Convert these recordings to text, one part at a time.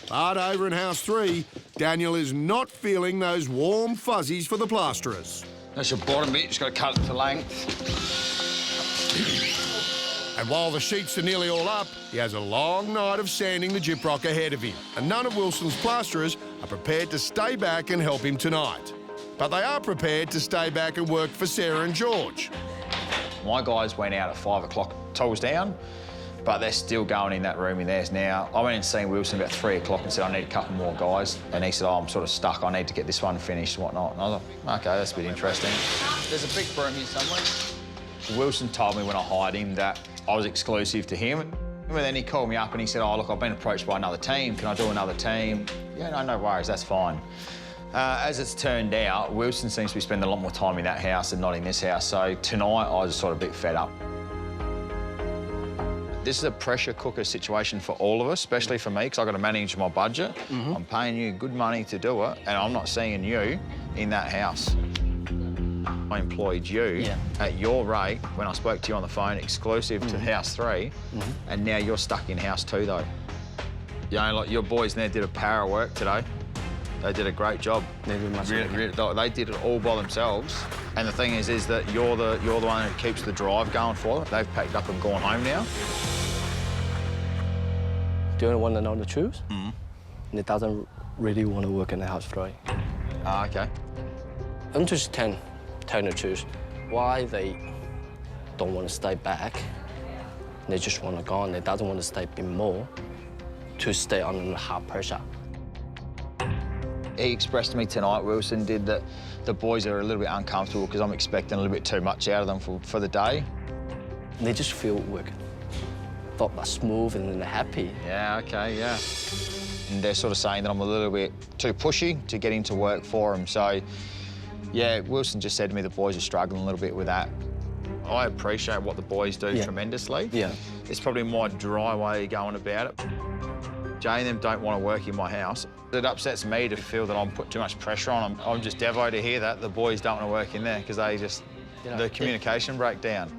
But over in house 3, Daniel is not feeling those warm fuzzies for the plasterers. That's your bottom bit, just got to cut it to length. And while the sheets are nearly all up, he has a long night of sanding the gyprock ahead of him. And none of Wilson's plasterers are prepared to stay back and help him tonight. But they are prepared to stay back and work for Sarah and George. My guys went out at 5 o'clock, tools down, but they're still going in that room in theirs now. I went and seen Wilson about 3 o'clock and said, I need a couple more guys. And he said, oh, I'm sort of stuck, I need to get this one finished and whatnot. And I was like, OK, that's a bit interesting. There's a big broom here somewhere. Wilson told me when I hired him that I was exclusive to him. And then he called me up and he said, oh, look, I've been approached by another team. Can I do another team? Yeah, no worries, that's fine. As it's turned out, Wilson seems to be spending a lot more time in that house than not in this house. So tonight, I was sort of a bit fed up. This is a pressure cooker situation for all of us, especially for me, because I've got to manage my budget. I'm paying you good money to do it, and I'm not seeing you in that house. I employed you at your rate when I spoke to you on the phone, exclusive to house 3, and now you're stuck in house 2, though. You know, like your boys there did a power of work today. They did a great job. They did it all by themselves. And the thing is that you're the one who keeps the drive going for them. They've packed up and gone home now. Do you want to know the truth? He doesn't really want to work in the house 3. Ah, OK. I'm just telling the truth. Why they don't want to stay back, they just want to go on. They doesn't want to stay a bit more to stay under hard pressure. He expressed to me tonight, Wilson did, that the boys are a little bit uncomfortable because I'm expecting a little bit too much out of them for the day. They just feel work smooth and they're happy. Yeah, OK, yeah. And they're sort of saying that I'm a little bit too pushy to get into work for them. So, yeah, Wilson just said to me the boys are struggling a little bit with that. I appreciate what the boys do tremendously. Yeah. It's probably my dry way of going about it. Jay and them don't want to work in my house. It upsets me to feel that I'm putting too much pressure on them. I'm just devo to hear that the boys don't want to work in there because they just, the communication breakdown.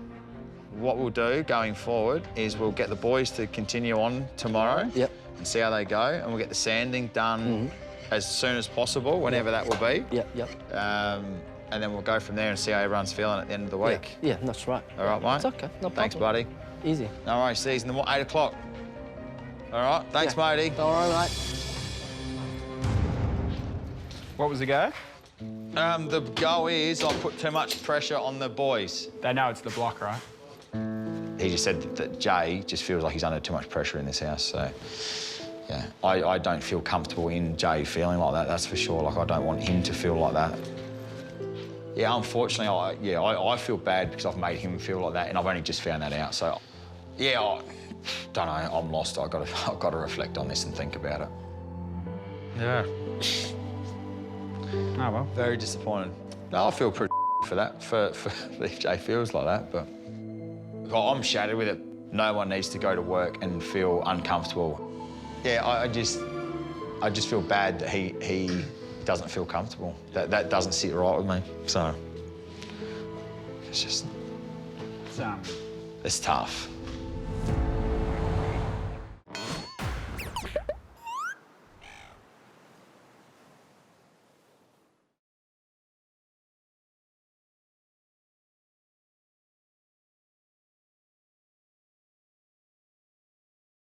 What we'll do going forward is we'll get the boys to continue on tomorrow and see how they go, and we'll get the sanding done as soon as possible, whenever that will be. And then we'll go from there and see how everyone's feeling at the end of the week. Yeah, that's right. All right, mate? It's OK, no problem. Thanks, buddy. Easy. No worries, see you in the 8 o'clock. All right, thanks, matey. All right, mate. What was the go? The go is I put too much pressure on the boys. They know it's the block, right? He just said that Jay just feels like he's under too much pressure in this house, so, yeah. I don't feel comfortable in Jay feeling like that, that's for sure. Like, I don't want him to feel like that. Yeah, unfortunately, I feel bad because I've made him feel like that, and I've only just found that out, so, yeah, I don't know, I'm lost. I've got to reflect on this and think about it. Yeah. Oh, well. Very disappointed. No, I feel pretty for that, for if Jay feels like that, but I'm shattered with it. No one needs to go to work and feel uncomfortable. Yeah, I just feel bad that he doesn't feel comfortable. That doesn't sit right with me, so it's just... It's tough.